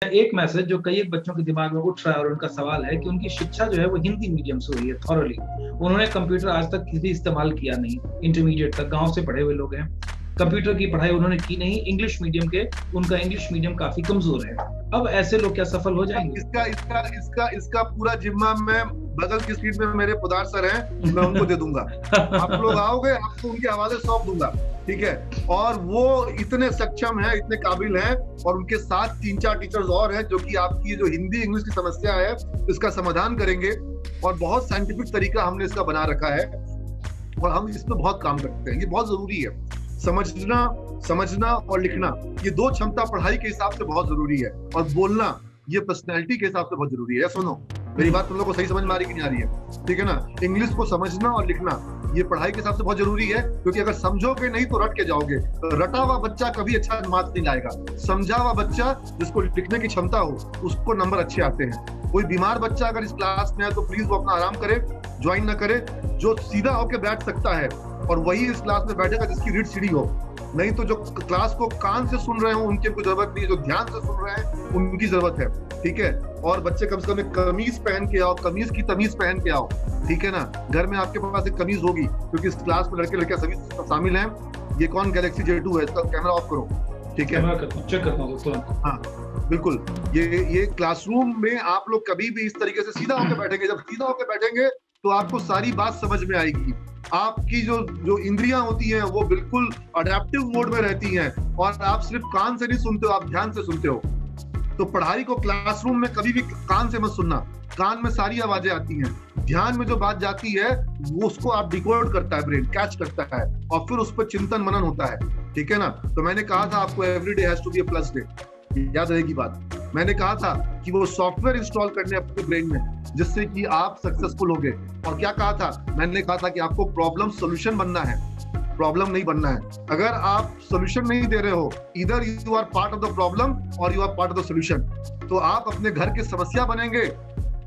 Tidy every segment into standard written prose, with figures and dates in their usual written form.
एक मैसेज जो कई एक बच्चों के दिमाग में उठ रहा है और उनका सवाल है कि उनकी शिक्षा जो है वो हिंदी मीडियम से हुई है थॉरली। उन्होंने कंप्यूटर आज तक किसी इस्तेमाल किया नहीं, इंटरमीडिएट तक गांव से पढ़े हुए लोग हैं, कंप्यूटर की पढ़ाई उन्होंने की नहीं, इंग्लिश मीडियम के, उनका इंग्लिश मीडियम काफी कमजोर है। अब ऐसे लोग क्या सफल हो जाएंगे? इसका पूरा जिम्मा मैं बगल की सीट में मेरे पुदार सर हैं, मैं उनको दे दूंगा। आप लोग आओगे, आपको उनके हवाले सौंप दूंगा, ठीक है। और वो इतने सक्षम हैं, इतने काबिल हैं, और उनके साथ 3-4 टीचर्स और हैं जो कि आपकी जो हिंदी इंग्लिश की समस्या है इसका समाधान करेंगे। और बहुत साइंटिफिक तरीका हमने इसका बना रखा है और हम इस पर बहुत काम करते हैं। ये बहुत जरूरी है, समझना और लिखना, ये 2 क्षमता पढ़ाई के हिसाब से बहुत जरूरी है। और बोलना, ये पर्सनैलिटी के हिसाब से बहुत जरूरी है। सुनो, मेरी बात तुम लोग को सही समझ में आ रही कि नहीं आ रही है? ठीक है ना। इंग्लिश को समझना और लिखना ये पढ़ाई के हिसाब से बहुत जरूरी है, क्योंकि अगर समझोगे नहीं तो रट के जाओगे। रटा हुआ बच्चा कभी अच्छा मार्क्स नहीं लाएगा। समझा हुआ बच्चा जिसको लिखने की क्षमता हो उसको नंबर अच्छे आते हैं। कोई बीमार बच्चा अगर इस क्लास में है तो प्लीज वो अपना आराम करे, ज्वाइन ना करे। जो सीधा होके बैठ सकता है और वही इस क्लास में बैठेगा जिसकी रीढ़ सीधी हो। नहीं तो जो क्लास को कान से सुन रहे हो उनकी कोई जरूरत नहीं है, जो ध्यान से सुन रहे हैं उनकी जरूरत है, ठीक है। और बच्चे कम से कम कमीज पहन के आओ, कमीज की तमीज पहन के आओ, ठीक है ना। घर में आपके पास एक कमीज होगी, क्योंकि इस क्लास में लड़के लड़कियां सभी शामिल हैं। ये कौन गैलेक्सी J2 है, इसका कैमरा ऑफ करो, ठीक है। चेक करता हूं। हाँ बिल्कुल। ये क्लासरूम में आप लोग कभी भी इस तरीके से सीधा होकर बैठेंगे, जब सीधा होकर बैठेंगे तो आपको सारी बात समझ में आएगी। आपकी जो इंद्रियां होती हैं वो बिल्कुल अडेप्टिव मोड में रहती हैं, और आप सिर्फ कान से नहीं सुनते हो, आप ध्यान से सुनते हो। तो पढ़ाई को क्लासरूम में कभी भी कान से मत सुनना। कान में सारी आवाजें आती हैं, ध्यान में जो बात जाती है वो उसको आप डिकोड करता है, ब्रेन कैच करता है, और फिर उस पर चिंतन मनन होता है, ठीक है ना। तो मैंने कहा था आपको everyday has to be a plus day, याद रहेगी बात। मैंने कहा था कि वो सॉफ्टवेयर इंस्टॉल करने अपने ब्रेन में जिससे कि आप सक्सेसफुल होगे। और क्या कहा था? मैंने कहा था कि आपको प्रॉब्लम सॉल्यूशन बनना है, प्रॉब्लम नहीं बनना है। अगर आप सॉल्यूशन नहीं दे रहे हो, इधर you are part of the problem और you are part of the solution, तो आप अपने घर के समस्या बनेंगे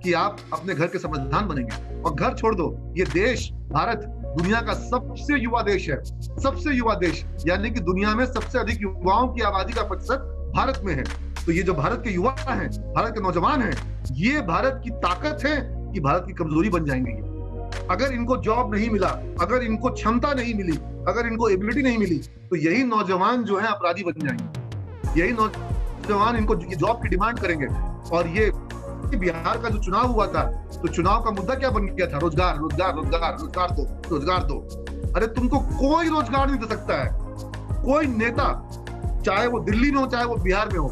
कि आप अपने घर के समाधान बनेंगे। और घर छोड़ दो, ये देश भारत दुनिया का सबसे युवा देश है, सबसे युवा देश, यानी कि दुनिया में सबसे अधिक युवाओं की आबादी का प्रतिशत भारत में है। तो ये जो भारत के युवा हैं, भारत के नौजवान हैं, ये भारत की ताकत है कि भारत की कमजोरी बन जाएंगे। अगर इनको जॉब नहीं मिला, अगर इनको क्षमता नहीं मिली, अगर इनको एबिलिटी नहीं मिली, तो यही नौजवान जो है अपराधी बन जाएंगे। यही नौजवान इनको जॉब की डिमांड करेंगे। और ये बिहार का जो चुनाव हुआ था, तो चुनाव का मुद्दा क्या बन गया था? रोजगार, रोजगार, रोजगार, रोजगार दो, रोजगार दो। अरे तुमको कोई रोजगार नहीं दे सकता है, कोई नेता, चाहे वो दिल्ली में हो चाहे वो बिहार में हो।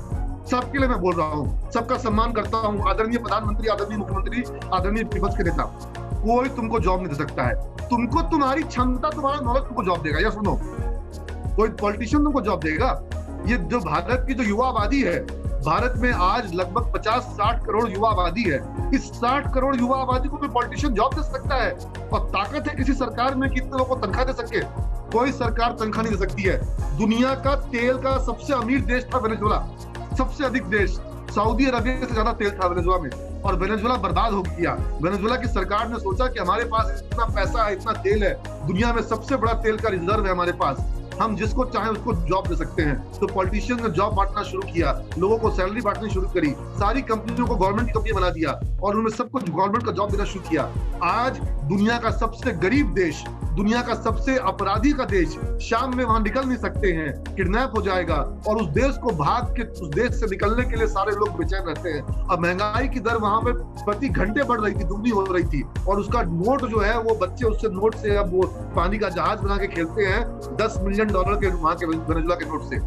सबके लिए मैं बोल रहा हूँ, सबका सम्मान करता हूँ, आदरणीय प्रधानमंत्री, आदरणीय मुख्यमंत्री, आदरणीय विपक्ष के नेता, कोई तुमको जॉब नहीं दे सकता है। तुमको तुम्हारी क्षमता, तुम्हारा नॉलेज तुमको जॉब देगा। या सुनो, कोई पॉलिटिशियन तुमको जॉब देगा? ये जो भारत की जो युवा आबादी है, भारत में आज लगभग 50-60 करोड़ युवा आबादी है। इस 60 करोड़ युवा आबादी को कोई पॉलिटिशियन जॉब दे सकता है? और ताकत है किसी सरकार में कि इतने लोगों को तनख्वाह दे सके? कोई सरकार तनख्वाह नहीं दे सकती है। दुनिया का तेल का सबसे अमीर देश था वेनेजुएला, सबसे अधिक देश, सऊदी अरबिया से ज्यादा तेल था वेनेजुएला में, और वेनेजुएला बर्बाद हो गया। वेनेजुएला की सरकार ने सोचा कि हमारे पास इतना पैसा है, इतना तेल है, दुनिया में सबसे बड़ा तेल का रिजर्व है हमारे पास, हम जिसको चाहें उसको जॉब दे सकते हैं। तो पॉलिटिशियन ने जॉब बांटना शुरू किया, लोगों को सैलरी बांटनी शुरू करी, सारी कंपनियों को गवर्नमेंट की कंपनी बना दिया, और उनमें सबको गवर्नमेंट का जॉब देना शुरू किया। आज दुनिया का सबसे गरीब देश, दुनिया का सबसे अपराधी का देश, शाम में वहां निकल नहीं सकते हैं, किडनैप हो जाएगा, और उस देश को भाग के उस देश से निकलने के लिए सारे लोग बेचैन रहते हैं। अब महंगाई की दर वहां पे प्रति घंटे बढ़ रही थी, दुगनी हो रही थी, और उसका नोट जो है वो बच्चे उससे नोट से अब वो पानी का जहाज बना के खेलते हैं $10 मिलियन के वहां के वेनेजुएला के नोट से।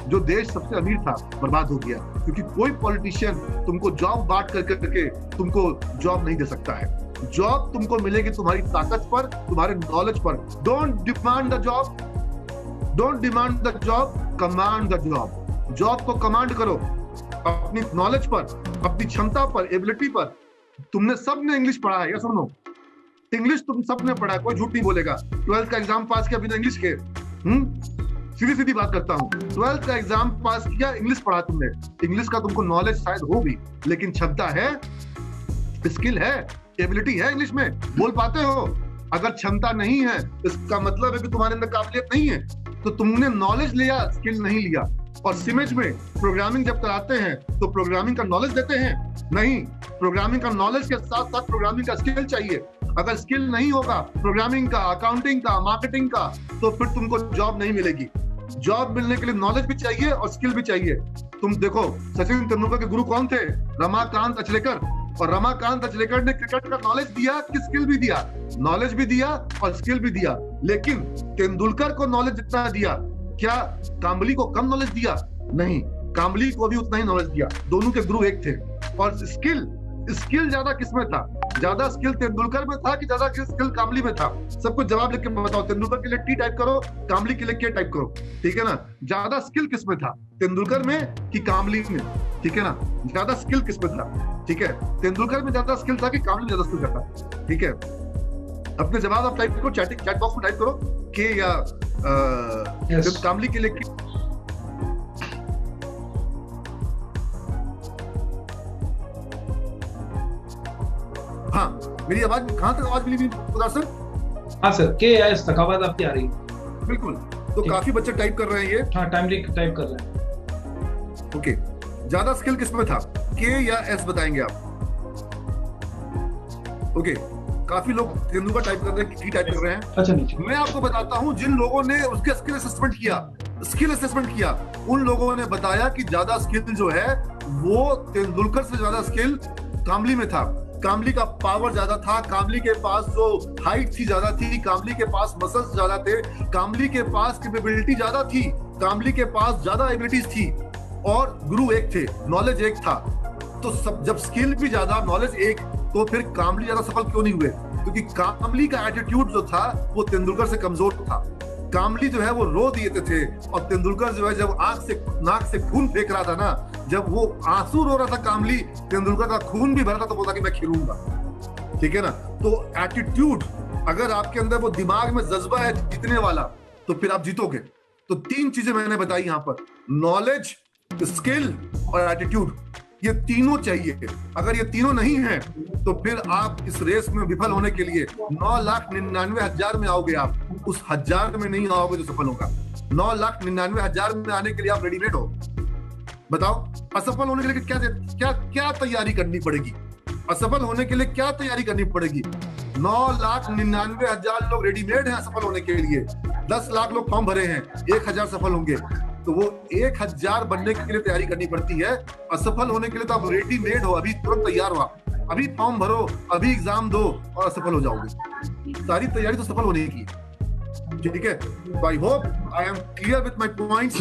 जो देश सबसे अमीर था बर्बाद हो गया, क्योंकि कोई पॉलिटिशियन तुमको जॉब बांट करके तुमको जॉब नहीं दे सकता है। जॉब तुमको मिलेगी तुम्हारी ताकत पर, तुम्हारे नॉलेज पर। Don't demand the job, don't demand the job, command the job. Job को कमांड करो अपनी नॉलेज पर, अपनी क्षमता पर, एबिलिटी पर। तुमने सबने इंग्लिश पढ़ा है, या सुनो, इंग्लिश तुम सबने पढ़ा है, कोई झूठ नहीं बोलेगा। 12th का एग्जाम पास किया बिना इंग्लिश के? सीधी सीधी बात करता हूँ, 12th का एग्जाम पास किया, इंग्लिश पढ़ा तुमने। इंग्लिश का तुमको नॉलेज शायद हो भी, लेकिन क्षमता है, स्किल है, एबिलिटी है, इंग्लिश में बोल पाते हो। अगर क्षमता नहीं है, इसका मतलब है कि तुम्हारे अंदर काबिलियत नहीं है। तो तुमने नॉलेज लिया, स्किल नहीं लिया। और सिमेज में प्रोग्रामिंग जब कराते हैं तो प्रोग्रामिंग का नॉलेज देते हैं? नहीं, प्रोग्रामिंग का नॉलेज के साथ साथ प्रोग्रामिंग का स्किल चाहिए। अगर स्किल नहीं होगा प्रोग्रामिंग का, अकाउंटिंग का, मार्केटिंग का, तो फिर तुमको जॉब नहीं मिलेगी। जॉब मिलने के लिए नॉलेज भी चाहिए और स्किल भी चाहिए। तुम देखो सचिन तेंदुलकर के गुरु कौन थे? रमाकांत अचलेकर। और रमाकांत अचलेकर ने क्रिकेट का नॉलेज दिया कि स्किल भी दिया? नॉलेज भी दिया और स्किल भी दिया। लेकिन तेंदुलकर को नॉलेज जितना दिया, क्या कांबली को कम नॉलेज दिया? नहीं, कांबली को भी उतना ही नॉलेज दिया। दोनों के गुरु एक थे। और स्किल ज्यादा किसमें था? ज्यादा स्किल तेंदुलकर में था कि ज्यादा स्किल कांबली में था? सबको जवाब लिख के बताओ। तेंदुलकर के लिए टी टाइप करो, कांबली के लिए के टाइप करो, ठीक है ना? ज्यादा स्किल किसमें था, तेंदुलकर में कि कांबली में? ठीक है ना? ज्यादा स्किल किसमें था? ठीक है, तेंदुलकर में ज्यादा स्किल था कि कांबली में ज्यादा स्किल था? ठीक है, अपने जवाब आप टाइप करो, चैट बॉक्स में टाइप करो के या कांबली के लिए के। हाँ, मेरी आवाज कहां तक आवाज मिली उदार सर? हाँ सर, के या एस तक आवाज आपकी आ रही है। बिल्कुल, तो काफी बच्चे टाइप कर रहे हैं ये। हाँ, टाइमली टाइप कर रहे हैं। ओके, ज्यादा स्किल किसमें था, के या एस बताएंगे आप? ओके, काफी लोग तेंदुलकर टाइप कर रहे हैं, की टाइप कर रहे हैं। अच्छा, नीचे मैं आपको बताता हूं, जिन लोगों ने उसके स्किल असेसमेंट किया, उन लोगों ने बताया कि ज्यादा स्किल जो है वो तेंदुलकर से ज्यादा स्किल कांबली में था। कांबली का पावर ज्यादा था, कांबली के पास जो हाइट थी ज्यादा थी, कांबली के पास मसल्स ज्यादा थे, कांबली के पास कैपेबिलिटी ज्यादा थी, कांबली के पास ज्यादा एबिलिटीज थी। और गुरु एक थे, नॉलेज एक था। तो सब जब स्किल भी ज्यादा, नॉलेज एक, तो फिर कांबली ज्यादा सफल क्यों नहीं हुए? क्योंकि कांबली का एटीट्यूड जो था वो तेंदुलकर से कमजोर था। कांबली जो है वो रो दिए थे, और तेंदुलकर जो है जब नाक से खून फेंक रहा था ना, जब वो आंसू रो रहा था कांबली, तेंदुलकर का खून भी भरा था, तो बोला कि मैं खेलूंगा। ठीक है ना? तो एटीट्यूड, अगर आपके अंदर वो दिमाग में जज्बा है जीतने वाला, तो फिर आप जीतोगे। तो 3 चीजें मैंने बताई यहाँ पर, नॉलेज, स्किल और एटीट्यूड। ये तीनों चाहिए। अगर ये तीनों नहीं है तो फिर आप इस रेस में विफल होने के लिए 9,99,000 में आओगे। आप उस 1000 में नहीं आओगे जो सफल होगा। 9,99,000 में आने के लिए आप रेडीमेड हो? बताओ, असफल होने के लिए क्या तैयारी करनी पड़ेगी? असफल होने के लिए क्या तैयारी करनी पड़ेगी? 9,99,000 लोग रेडीमेड हैं असफल होने के लिए। 10 लाख लोग फॉर्म भरे हैं, 1,000 सफल होंगे। तो वो 1,000 बनने के लिए तैयारी करनी पड़ती है। असफल होने के लिए तो आप रेडीमेड हो, अभी तुरंत तैयार हो, अभी फॉर्म भरो, अभी एग्जाम दो और असफल हो जाओगे। सारी तैयारी तो सफल होने की है। ठीक है, I hope I am clear with my points.